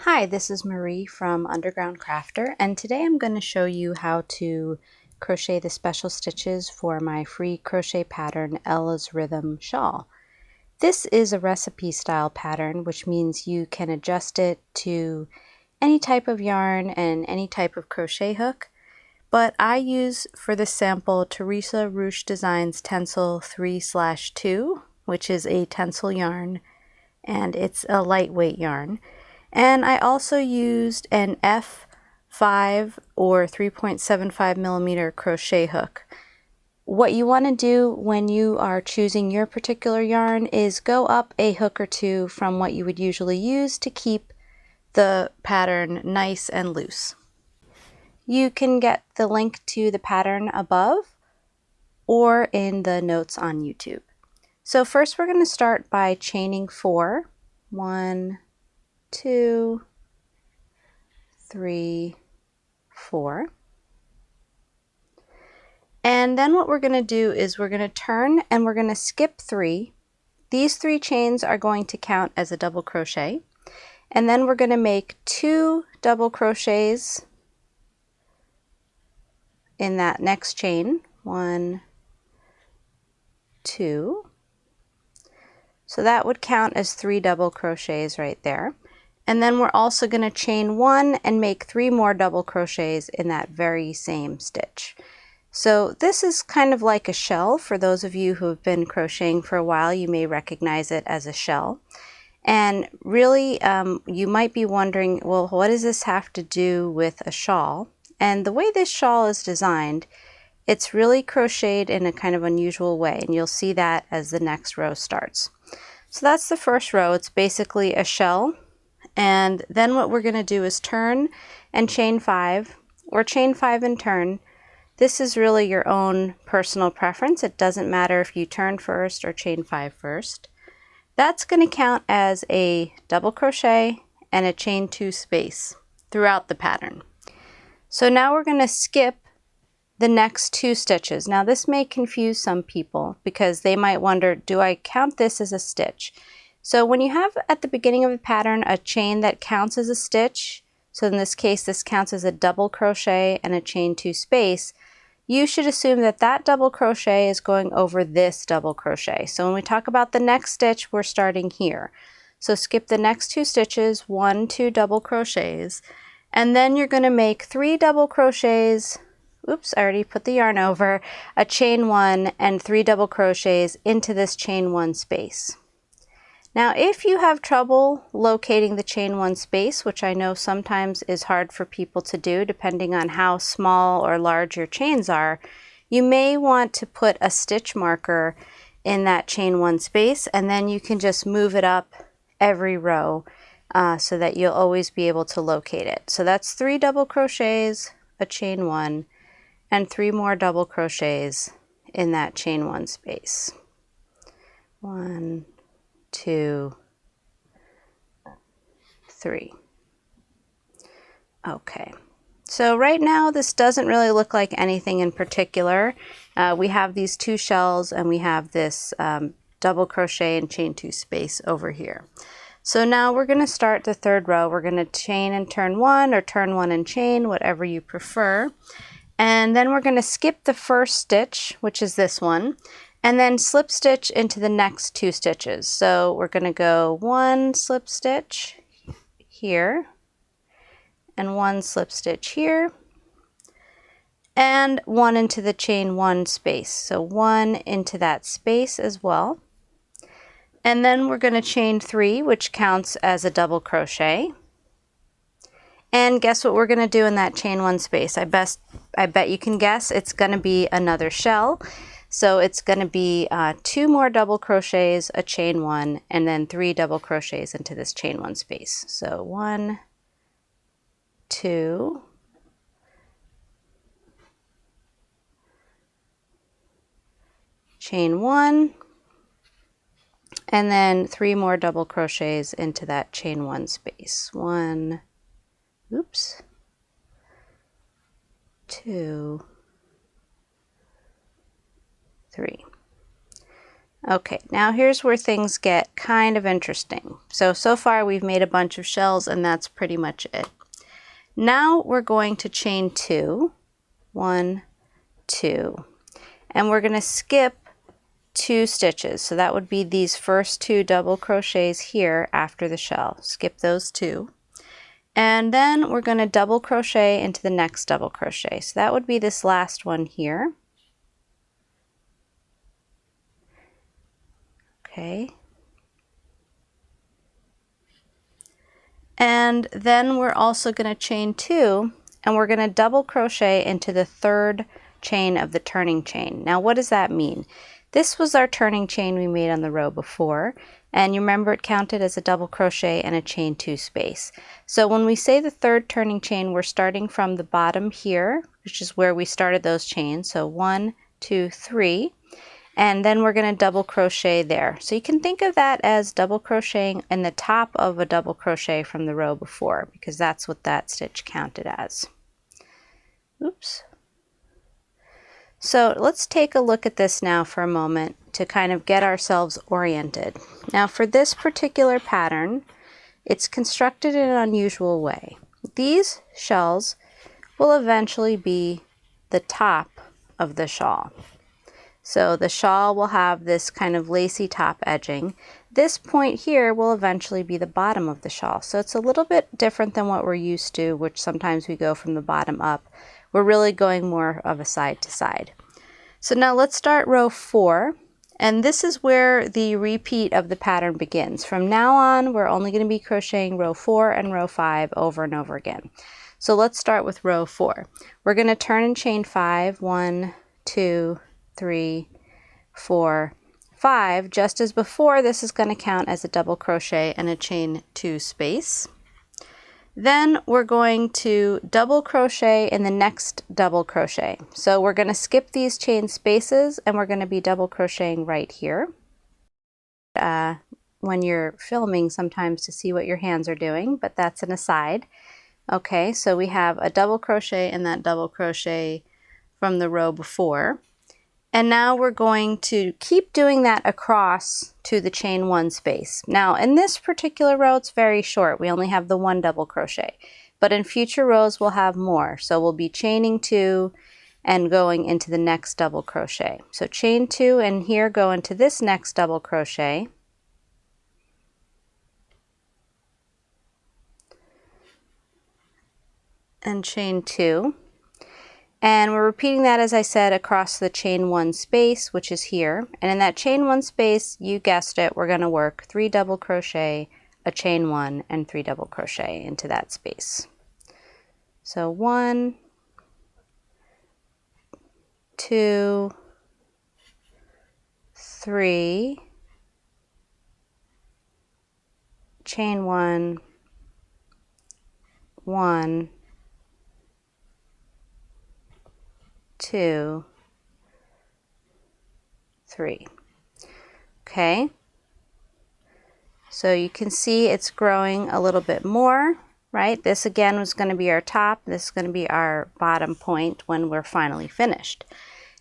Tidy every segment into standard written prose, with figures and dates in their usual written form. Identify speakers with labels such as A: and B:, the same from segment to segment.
A: Hi, this is Marie from Underground Crafter, and today I'm going to show you how to crochet the special stitches for my free crochet pattern Ella's Rhythm Shawl. This is a recipe style pattern, which means you can adjust it to any type of yarn and any type of crochet hook, but I use for this sample Teresa Ruche Designs Tencel 3/2, which is a Tencel yarn, and it's a lightweight yarn. And I also used an F5 or 3.75 millimeter crochet hook. What you want to do when you are choosing your particular yarn is go up a hook or two from what you would usually use to keep the pattern nice and loose. You can get the link to the pattern above or in the notes on YouTube. So first we're going to start by chaining 4. 1, 2, 3, 4. And then what we're going to do is we're going to turn and we're going to skip 3. These 3 chains are going to count as a double crochet. And then we're going to make 2 double crochets in that next chain. 1, 2. So that would count as 3 double crochets right there. And then we're also going to chain 1 and make 3 more double crochets in that very same stitch. So this is kind of like a shell. For those of you who have been crocheting for a while, you may recognize it as a shell. And really, you might be wondering, well, what does this have to do with a shawl? And the way this shawl is designed, it's really crocheted in a kind of unusual way, and you'll see that as the next row starts. So that's the first row. It's basically a shell. And then what we're going to do is turn and chain 5, or chain 5 and turn. This is really your own personal preference. It doesn't matter if you turn first or chain 5 first. That's going to count as a double crochet and a chain 2 space throughout the pattern. So now we're going to skip the next 2 stitches. Now this may confuse some people because they might wonder, do I count this as a stitch? So when you have at the beginning of the pattern a chain that counts as a stitch, so in this case this counts as a double crochet and a chain 2 space, you should assume that that double crochet is going over this double crochet. So when we talk about the next stitch, we're starting here. So skip the next 2 stitches, 1, 2 double crochets, and then you're going to make 3 double crochets. Oops, I already put the yarn over, a chain 1 and 3 double crochets into this chain 1 space. Now if you have trouble locating the chain 1 space, which I know sometimes is hard for people to do depending on how small or large your chains are, you may want to put a stitch marker in that chain 1 space, and then you can just move it up every row so that you'll always be able to locate it. So that's 3 double crochets, a chain 1, and 3 more double crochets in that chain 1 space. 1, 2, 3. Okay, so right now this doesn't really look like anything in particular. We have these 2 shells and we have this double crochet and chain 2 space over here. So now we're going to start the 3rd row. We're going to chain and turn 1, or turn 1 and chain, whatever you prefer. And then we're going to skip the first stitch, which is this one, and then slip stitch into the next 2 stitches. So we're going to go 1 slip stitch here and 1 slip stitch here and 1 into the chain 1 space. So 1 into that space as well. And then we're going to chain 3, which counts as a double crochet. And guess what we're going to do in that chain 1 space? I bet you can guess it's going to be another shell. So it's going to be 2 more double crochets, a chain 1, and then 3 double crochets into this chain 1 space. So 1, 2, chain 1, and then 3 more double crochets into that chain 1 space. 1, oops, 2, 3. Okay, now here's where things get kind of interesting. So far we've made a bunch of shells and that's pretty much it. Now we're going to chain 2, 1, 2, and we're going to skip 2 stitches. So that would be these first 2 double crochets here after the shell. Skip those 2. And then we're going to double crochet into the next double crochet. So that would be this last one here. Okay. And then we're also going to chain 2 and we're going to double crochet into the third chain of the turning chain. Now what does that mean? This was our turning chain we made on the row before, and you remember it counted as a double crochet and a chain 2 space. So when we say the third turning chain, we're starting from the bottom here, which is where we started those chains. So 1, 2, 3. And then we're going to double crochet there. So you can think of that as double crocheting in the top of a double crochet from the row before, because that's what that stitch counted as. Oops. So let's take a look at this now for a moment to kind of get ourselves oriented. Now for this particular pattern, it's constructed in an unusual way. These shells will eventually be the top of the shawl. So the shawl will have this kind of lacy top edging. This point here will eventually be the bottom of the shawl. So it's a little bit different than what we're used to, which sometimes we go from the bottom up. We're really going more of a side to side. So now let's start row 4. And this is where the repeat of the pattern begins. From now on, we're only going to be crocheting row 4 and row 5 over and over again. So let's start with row 4. We're going to turn and chain 5, 1, 2, 3, 4, 5. Just as before, this is going to count as a double crochet and a chain 2 space. Then we're going to double crochet in the next double crochet. So we're going to skip these chain spaces and we're going to be double crocheting right here. When you're filming sometimes to see what your hands are doing, but that's an aside. Okay, so we have a double crochet in that double crochet from the row before. And now we're going to keep doing that across to the chain 1 space. Now in this particular row it's very short. We only have the 1 double crochet. But in future rows we'll have more. So we'll be chaining 2 and going into the next double crochet. So chain 2 and here go into this next double crochet. And chain 2. And we're repeating that, as I said, across the chain 1 space, which is here. And in that chain 1 space, you guessed it, we're going to work 3 double crochet, a chain 1, and 3 double crochet into that space. So 1, 2, 3, chain 1, 1, 2, 3. Okay, so you can see it's growing a little bit more, right? This again was going to be our top. This is going to be our bottom point when we're finally finished.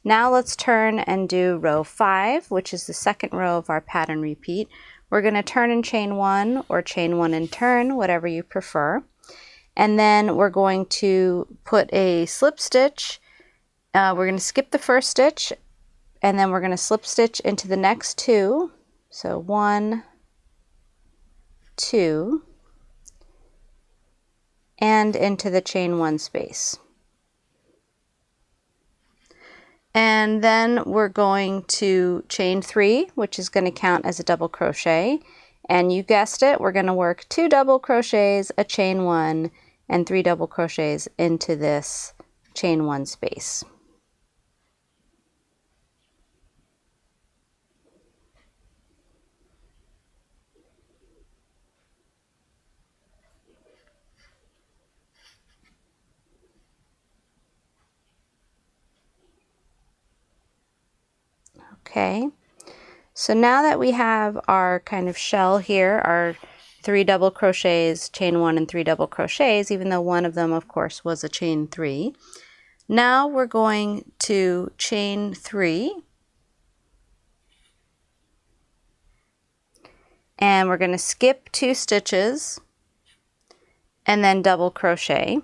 A: Now let's turn and do row 5, which is the second row of our pattern repeat. We're going to turn and chain 1 or chain 1 and turn, whatever you prefer. And then we're going to put a slip stitch. We're going to skip the first stitch and then we're going to slip stitch into the next 2. So 1, 2, and into the chain 1 space. And then we're going to chain 3, which is going to count as a double crochet. And you guessed it, we're going to work 2 double crochets, a chain 1, and 3 double crochets into this chain 1 space. Okay, so now that we have our kind of shell here, our 3 double crochets, chain 1 and 3 double crochets, even though one of them of course was a chain 3. Now we're going to chain 3 and we're going to skip 2 stitches and then double crochet.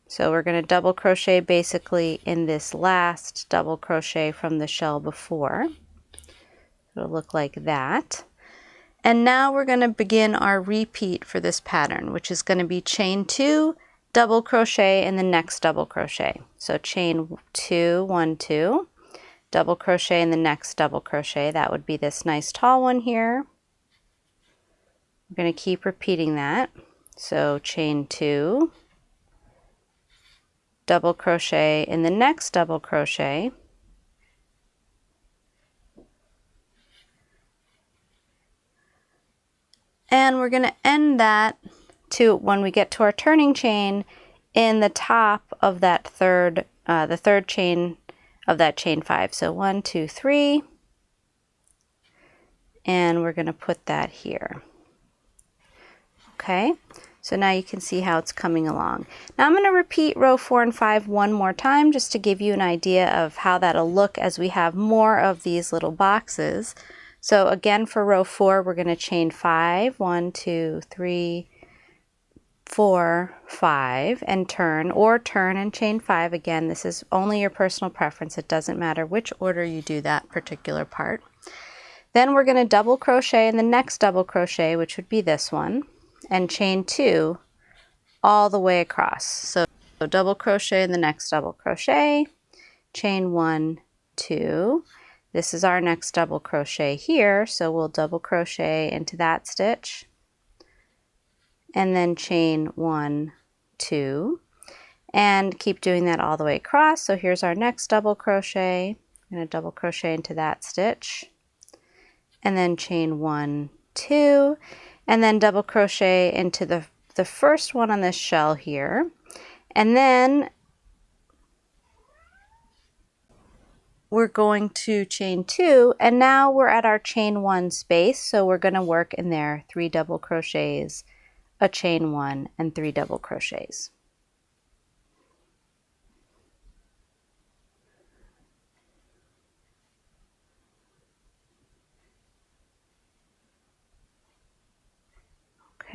A: So we're going to double crochet basically in this last double crochet from the shell before. It'll look like that. And now we're going to begin our repeat for this pattern, which is going to be chain 2, double crochet in the next double crochet. So chain 2, 1, 2, double crochet in the next double crochet. That would be this nice tall one here. We're going to keep repeating that. So chain 2, double crochet in the next double crochet, and we're going to end that to when we get to our turning chain in the top of that third, the third chain of that chain 5. So 1, 2, 3, and we're going to put that here. Okay, so now you can see how it's coming along. Now I'm going to repeat row 4 and 5 one more time just to give you an idea of how that'll look as we have more of these little boxes. So again, for row 4, we're going to chain 5, 1, 2, 3, 4, 5, and turn, or turn and chain 5. Again, this is only your personal preference. It doesn't matter which order you do that particular part. Then we're going to double crochet in the next double crochet, which would be this one, and chain 2 all the way across. So double crochet in the next double crochet, chain 1, 2. This is our next double crochet here, so we'll double crochet into that stitch and then chain 1, 2, and keep doing that all the way across. So here's our next double crochet. I'm going to double crochet into that stitch and then chain 1, 2, and then double crochet into the first one on this shell here, and then we're going to chain 2, and now we're at our chain 1 space, so we're going to work in there 3 double crochets, a chain 1, and 3 double crochets.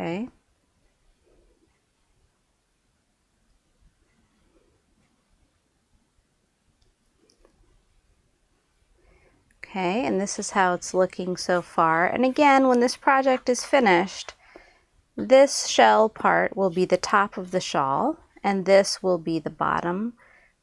A: Okay. Okay, and this is how it's looking so far. And again, when this project is finished, this shell part will be the top of the shawl, and this will be the bottom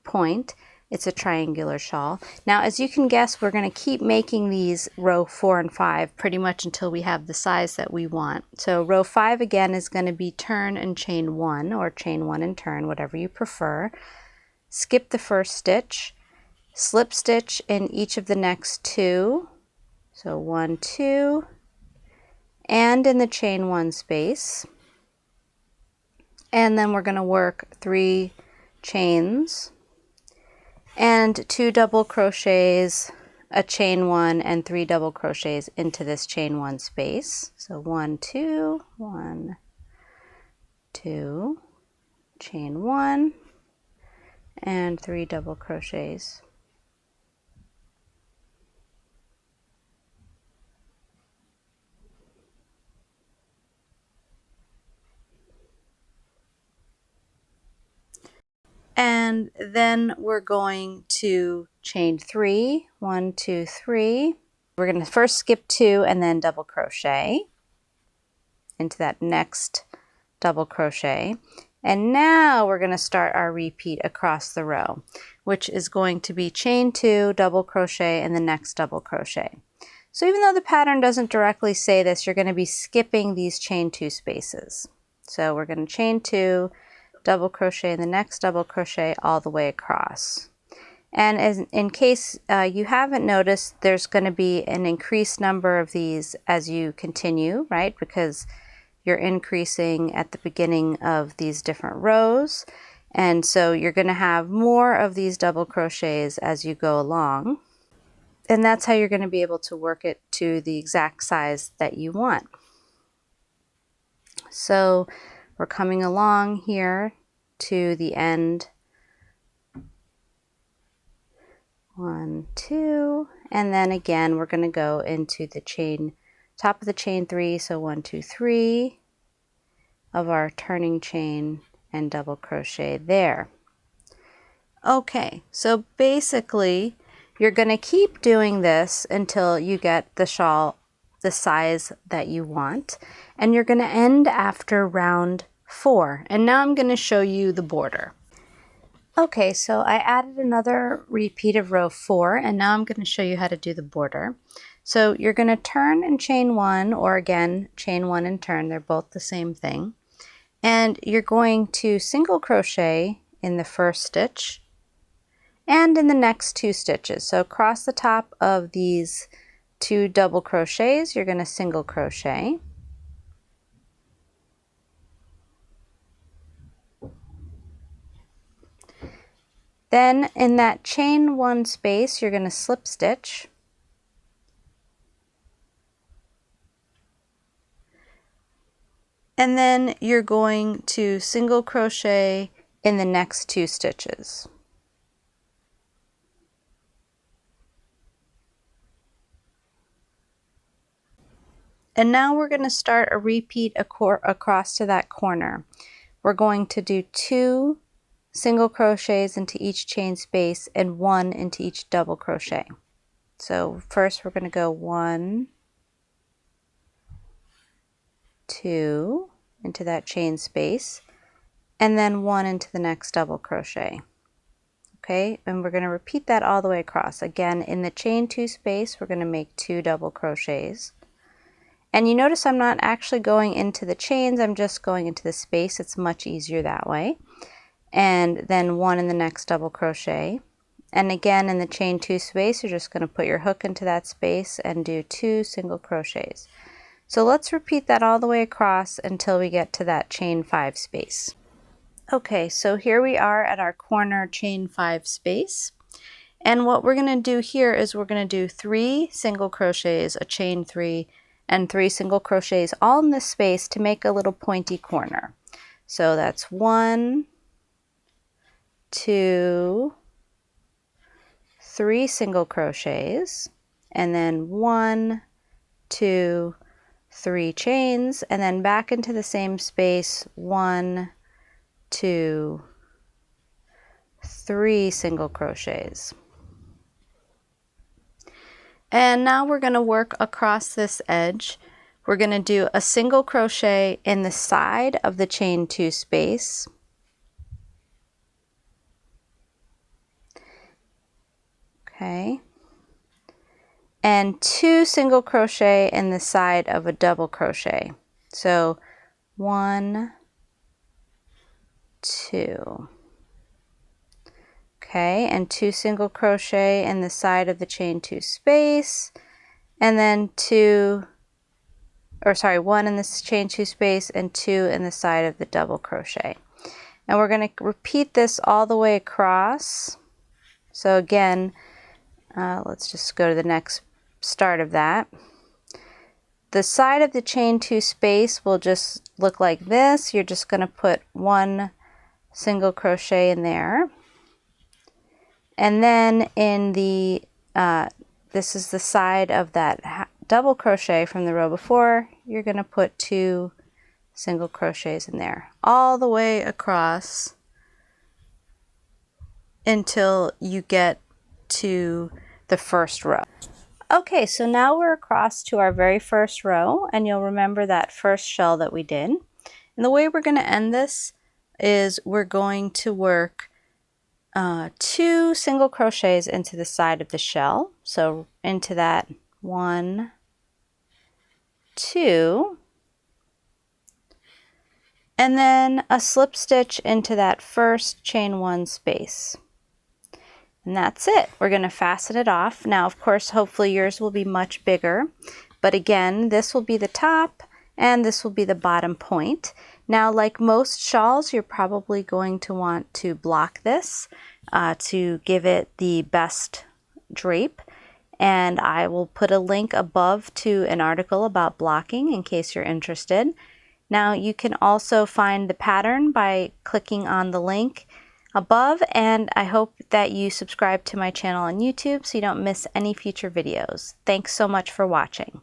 A: point. It's a triangular shawl. Now, as you can guess, we're going to keep making these row 4 and 5 pretty much until we have the size that we want. So row 5 again is going to be turn and chain 1, or chain 1 and turn, whatever you prefer. Skip the first stitch, slip stitch in each of the next 2. So 1, 2, and in the chain 1 space. And then we're going to work 3 chains and 2 double crochets, a chain 1, and 3 double crochets into this chain 1 space. So 1, 2, 1, 2, chain 1, and 3 double crochets. And then we're going to chain 3, 1, 2, 3. We're going to first skip 2 and then double crochet into that next double crochet. And now we're going to start our repeat across the row, which is going to be chain 2, double crochet, and the next double crochet. So even though the pattern doesn't directly say this, you're going to be skipping these chain 2 spaces. So we're going to chain 2, double crochet in the next double crochet all the way across. And in case you haven't noticed, there's going to be an increased number of these as you continue, right? Because you're increasing at the beginning of these different rows. And so you're going to have more of these double crochets as you go along. And that's how you're going to be able to work it to the exact size that you want. So we're coming along here to the end. 1, 2, and then again we're going to go into the chain top of the chain 3, so 1, 2, 3 of our turning chain and double crochet there. Okay, so basically you're going to keep doing this until you get the shawl the size that you want, and you're going to end after round 4. And now I'm going to show you the border. Okay, so I added another repeat of row 4, and now I'm going to show you how to do the border. So you're going to turn and chain 1, or again chain 1 and turn, they're both the same thing. And you're going to single crochet in the first stitch and in the next 2 stitches. So across the top of these 2 double crochets, you're going to single crochet. Then in that chain 1 space, you're going to slip stitch. And then you're going to single crochet in the next 2 stitches. And now we're going to start a repeat across to that corner. We're going to do 2 single crochets into each chain space and 1 into each double crochet. So first we're going to go 1, 2 into that chain space, and then 1 into the next double crochet. Okay, and we're going to repeat that all the way across. Again, in the chain 2 space, we're going to make 2 double crochets. And you notice I'm not actually going into the chains, I'm just going into the space. It's much easier that way. And then 1 in the next double crochet. And again, in the chain 2 space, you're just going to put your hook into that space and do 2 single crochets. So let's repeat that all the way across until we get to that chain 5 space. Okay, so here we are at our corner chain 5 space. And what we're going to do here is we're going to do 3 single crochets, a chain 3, and 3 single crochets all in this space to make a little pointy corner. So that's 1, 2, 3 single crochets, and then 1, 2, 3 chains, and then back into the same space, 1, 2, 3 single crochets. And now we're going to work across this edge. We're going to do a single crochet in the side of the chain 2 space. Okay. And 2 single crochet in the side of a double crochet. So 1, 2. Okay, and 2 single crochet in the side of the chain 2 space, and then 1 in this chain 2 space and 2 in the side of the double crochet. And we're going to repeat this all the way across. So again, let's just go to the next start of that. The side of the chain 2 space will just look like this. You're just going to put 1 single crochet in there. And then in the, this is the side of that double crochet from the row before, you're going to put 2 single crochets in there, all the way across until you get to the first row. Okay, so now we're across to our very first row, and you'll remember that first shell that we did. And the way we're going to end this is we're going to work 2 single crochets into the side of the shell. So into that 1, 2, and then a slip stitch into that first chain 1 space. And that's it. We're going to fasten it off. Now, of course, hopefully yours will be much bigger, but again, this will be the top and this will be the bottom point. Now, like most shawls, you're probably going to want to block this to give it the best drape. And I will put a link above to an article about blocking in case you're interested. Now, you can also find the pattern by clicking on the link above, and I hope that you subscribe to my channel on YouTube so you don't miss any future videos. Thanks so much for watching.